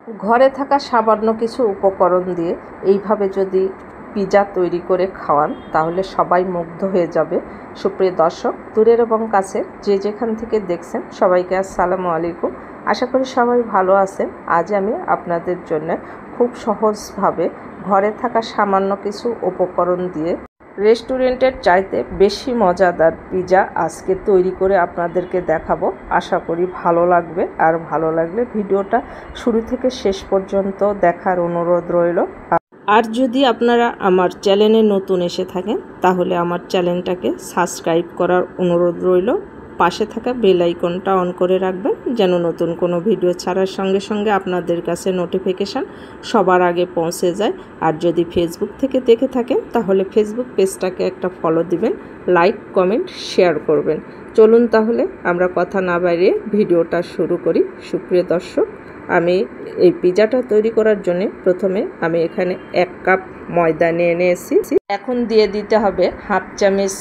ঘরে থাকা সামান্য কিছু উপকরণ দিয়ে এইভাবে যদি পিৎজা তৈরি করে খাওয়ান তাহলে সবাই মুগ্ধ হয়ে যাবে। সুপ্রিয় দর্শক, দূরের এবং কাছের যে যেখান থেকে দেখছেন সবাইকে আসসালামু আলাইকুম। আশা করি সবাই ভালো আছেন। আজ আমি আপনাদের জন্য খুব সহজভাবে ঘরে থাকা সামান্য কিছু উপকরণ দিয়ে রেস্টুরেন্টের চাইতে বেশি মজাদার পিৎজা আজকে তৈরি করে আপনাদেরকে দেখাবো। আশা করি ভালো লাগবে, আর ভালো লাগলে ভিডিওটা শুরু থেকে শেষ পর্যন্ত দেখার অনুরোধ রইল। আর যদি আপনারা আমার চ্যানেলে নতুন এসে থাকেন তাহলে আমার চ্যানেলটাকে সাবস্ক্রাইব করার অনুরোধ রইল। পাশে থাকা বেল আইকনটা অন করে রাখবেন যেন নতুন কোনো ভিডিও ছাড়ার সঙ্গে সঙ্গে আপনাদের কাছে নোটিফিকেশান সবার আগে পৌঁছে যায়। আর যদি ফেসবুক থেকে দেখে থাকেন তাহলে ফেসবুক পেজটাকে একটা ফলো দিবেন, লাইক কমেন্ট শেয়ার করবেন। চলুন তাহলে আমরা কথা না বাড়িয়ে ভিডিওটা শুরু করি। সুপ্রিয় দর্শক, আমি এই পিৎজাটা তৈরি করার জন্য প্রথমে আমি এখানে 1 কাপ ময়দা নিয়ে নিয়েছি। এখন দিয়ে দিতে হবে হাফ চামচ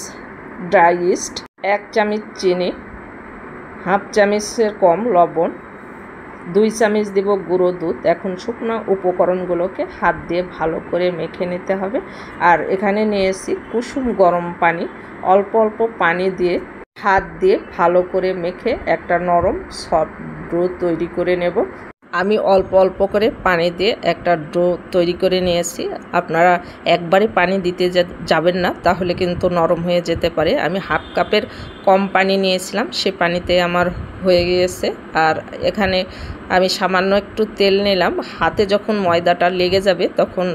ড্রাই ইস্ট, 1 চামচ চিনি, হাফ চামচের কম লবণ, 2 চামচ দেব গুঁড়ো দুধ। এখন শুকনো উপকরণগুলোকে হাত দিয়ে ভালো করে মেখে নিতে হবে। আর এখানে নিয়েছি কুসুম গরম পানি, অল্প অল্প পানি দিয়ে হাত দিয়ে ভালো করে মেখে একটা নরম সফট ডো তৈরি করে নেব। আমি অল্প অল্প করে পানি দিয়ে একটা ডো তৈরি করে নিয়েছি। আপনারা একবারে পানি দিতে যাবেন না, তাহলে কিন্তু নরম হয়ে যেতে পারে। আমি হাফ কাপের কম পানি নিয়েছিলাম, সে পানিতে আমার হয়ে গিয়েছে। আর এখানে আমি সামান্য একটু তেল নিলাম। হাতে যখন ময়দাটা লেগে যাবে তখন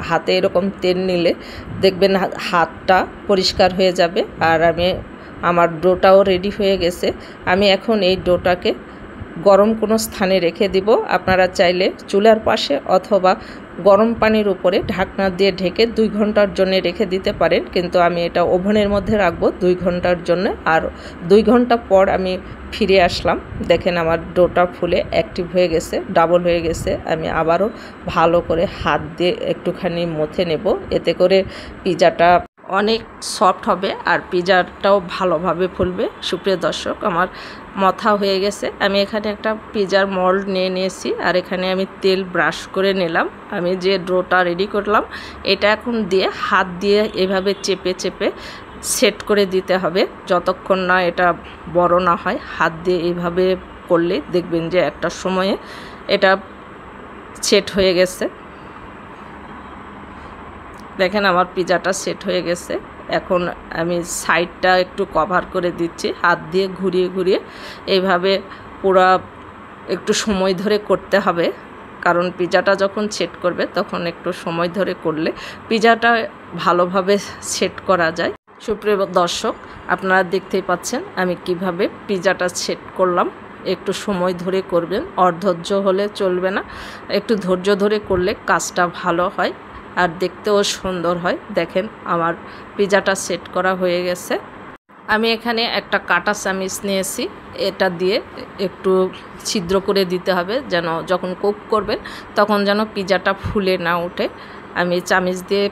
হাতে এরকম তেল নিলে দেখবেন হাতটা পরিষ্কার হয়ে যাবে। আর আমার ডোটাও রেডি হয়ে গেছে। আমি এখন এই ডোটাকে গরম কোনো স্থানে রেখে দিব। আপনারা চাইলে চুলার পাশে অথবা গরম পানির উপরে ঢাকনা দিয়ে ঢেকে 2 ঘন্টার জন্য রেখে দিতে পারেন, কিন্তু আমি এটা ওভেনের মধ্যে রাখবো 2 ঘন্টার জন্য। আর 2 ঘন্টা পর আমি ফিরে আসলাম। দেখেন আমার ডোটা ফুলে অ্যাক্টিভ হয়ে গেছে, ডাবল হয়ে গেছে। আমি আবারও ভালো করে হাত দিয়ে একটুখানি মথে নেব, এতে করে পিৎজাটা অনেক সফট হবে আর পিৎজাটাও ভালোভাবে ফুলবে। সুপ্রিয় দর্শক, আমার মথা হয়ে গেছে। আমি এখানে একটা পিৎজার মোল্ড নিয়ে নিয়েছি, আর এখানে আমি তেল ব্রাশ করে নিলাম। আমি যে ডোটা রেডি করলাম এটা এখন দিয়ে হাত দিয়ে এভাবে চেপে চেপে সেট করে দিতে হবে যতক্ষণ না এটা বড় না হয়। হাত দিয়ে এইভাবে করলে দেখবেন যে একটা সময়ে এটা সেট হয়ে গেছে। দেখেন আমার পিৎজাটা সেট হয়ে গেছে। এখন আমি সাইডটা একটু কভার করে দিচ্ছি হাত দিয়ে ঘুরিয়ে ঘুরিয়ে। এইভাবে পুরো একটু সময় ধরে করতে হবে, কারণ পিৎজাটা যখন সেট করবে তখন একটু সময় ধরে করলে পিৎজাটা ভালোভাবে সেট করা যায়। সুপ্রিয় দর্শক, আপনারা দেখতেই পাচ্ছেন আমি কিভাবে পিৎজাটা সেট করলাম। একটু সময় ধরে করবেন, অধৈর্য হলে চলবে না। একটু ধৈর্য ধরে করলে কাজটা ভালো হয় আর দেখতেও সুন্দর হয়। দেখেন আমার পিৎজাটা সেট করা হয়ে গেছে। আমি এখানে একটা কাঁটা চামিচ নিয়েছি, এটা দিয়ে একটু ছিদ্র করে দিতে হবে যেন যখন কুক করবেন তখন যেন পিৎজাটা ফুলে না ওঠে। আমি চামিচ দিয়ে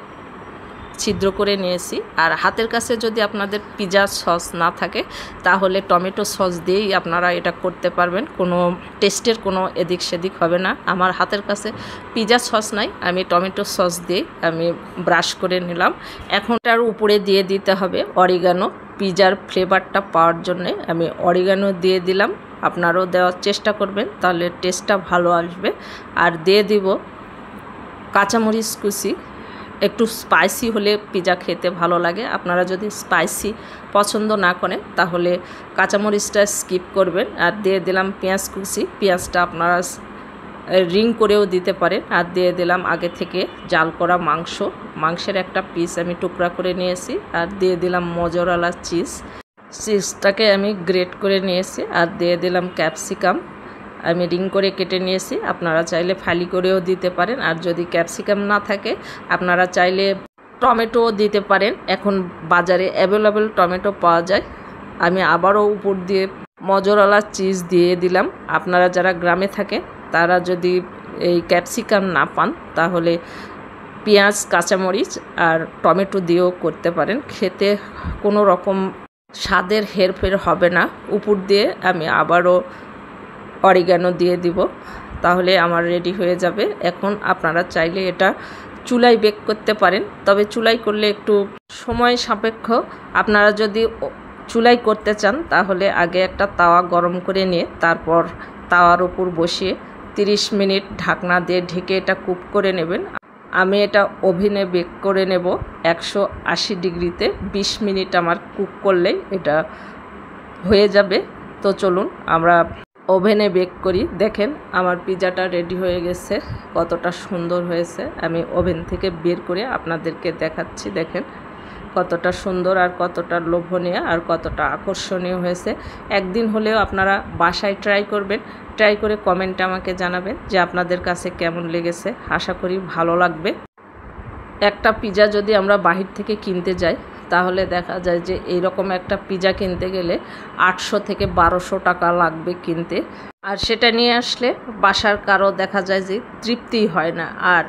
ছিদ্র করে নিয়েছি। আর হাতের কাছে যদি আপনাদের পিৎজা সস না থাকে তাহলে টমেটো সস দিয়েই আপনারা এটা করতে পারবেন, কোনো টেস্টের কোনো এদিক সেদিক হবে না। আমার হাতের কাছে পিৎজা সস নাই, আমি টমেটো সস দিয়ে আমি ব্রাশ করে নিলাম। এখন তার উপরে দিয়ে দিতে হবে অরিগানো। পিৎজার ফ্লেভারটা পাওয়ার জন্যে আমি অরিগানো দিয়ে দিলাম। আপনারাও দেওয়ার চেষ্টা করবেন, তাহলে টেস্টটা ভালো আসবে। আর দিয়ে দিব কাঁচামরিচ কুচি। একটু স্পাইসি হলে পিৎজা খেতে ভালো লাগে। আপনারা যদি স্পাইসি পছন্দ না করেন তাহলে কাঁচামরিচটা স্কিপ করবেন। আর দিয়ে দিলাম পেঁয়াজ কুচি। পেঁয়াজটা আপনারা রিং করেও দিতে পারেন। আর দিয়ে দিলাম আগে থেকে জাল করা মাংসের একটা পিস আমি টুকরা করে নিয়েছি। আর দিয়ে দিলাম মোজারেলা চিজটাকে আমি গ্রেট করে নিয়েছি। আর দিয়ে দিলাম ক্যাপসিকাম, আমি রিং করে কেটে নিয়েছি। আপনারা চাইলে ফালি করেও দিতে পারেন। আর যদি ক্যাপসিকাম না থাকে আপনারা চাইলে টমেটোও দিতে পারেন। এখন বাজারে অ্যাভেলেবেল টমেটো পাওয়া যায়। আমি আবারও উপর দিয়ে মোজারেলা চিজ দিয়ে দিলাম। আপনারা যারা গ্রামে থাকে তারা যদি এই ক্যাপসিকাম না পান তাহলে পেঁয়াজ, কাঁচামরিচ আর টমেটো দিয়েও করতে পারেন। খেতে কোনো রকম স্বাদের হেরফের হবে না। উপর দিয়ে আমি আবারও অরিগানো দিয়ে দিব। তাহলে আমার রেডি হয়ে যাবে। এখন আপনারা চাইলে এটা চুলায় বেক করতে পারেন, তবে চুলায় করলে একটু সময় সাপেক্ষ। আপনারা যদি চুলায় করতে চান তাহলে আগে একটা তাওয়া গরম করে নিয়ে তারপর তাওয়ার উপর বসিয়ে 30 মিনিট ঢাকনা দিয়ে ঢেকে এটা কুক করে নেবেন। আমি এটা ওভেনে বেক করে নেব 180 ডিগ্রিতে। 20 মিনিট আমার কুক করলেই এটা হয়ে যাবে। তো চলুন আমরা ওভেনে বেক করি। দেখেন আমার পিজাটা রেডি হয়ে গেছে, কতটা সুন্দর হয়েছে। আমি ওভেন থেকে বের করে আপনাদেরকে দেখাচ্ছি। দেখেন কতটা সুন্দর আর কতটা লোভনীয় আর কতটা আকর্ষণীয় হয়েছে। একদিন হলেও আপনারা বাসায় ট্রাই করবেন, ট্রাই করে কমেন্টে আমাকে জানাবেন যে আপনাদের কাছে কেমন লেগেছে। আশা করি ভালো লাগবে। একটা পিজা যদি আমরা বাহির থেকে কিনতে যাই তাহলে দেখা যায় যে এইরকম একটা পিজা কিনতে গেলে 800 থেকে 1200 টাকা লাগবে কিনতে। আর সেটা নিয়ে আসলে বাসার কারো দেখা যায় যে তৃপ্তিই হয় না। আর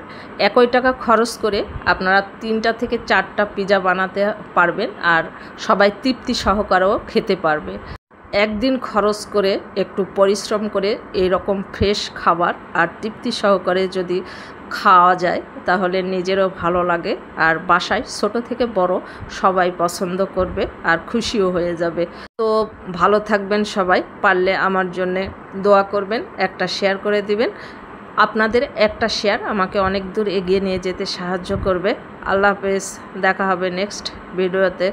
একই টাকা খরচ করে আপনারা 3টা থেকে 4টা পিজা বানাতে পারবেন আর সবাই তৃপ্তি সহকারেও খেতে পারবে। একদিন খরচ করে একটু পরিশ্রম করে এইরকম ফ্রেশ খাবার আর তৃপ্তি সহকারে যদি খাওয়া যায় তাহলে নিজেরও ভালো লাগে আর বাসায় ছোট থেকে বড় সবাই পছন্দ করবে আর খুশিও হয়ে যাবে। তো ভালো থাকবেন সবাই, পারলে আমার জন্যে দোয়া করবেন, একটা শেয়ার করে দিবেন। আপনাদের একটা শেয়ার আমাকে অনেক দূর এগিয়ে নিয়ে যেতে সাহায্য করবে। আল্লাহ হাফেজ, দেখা হবে নেক্সট ভিডিওতে।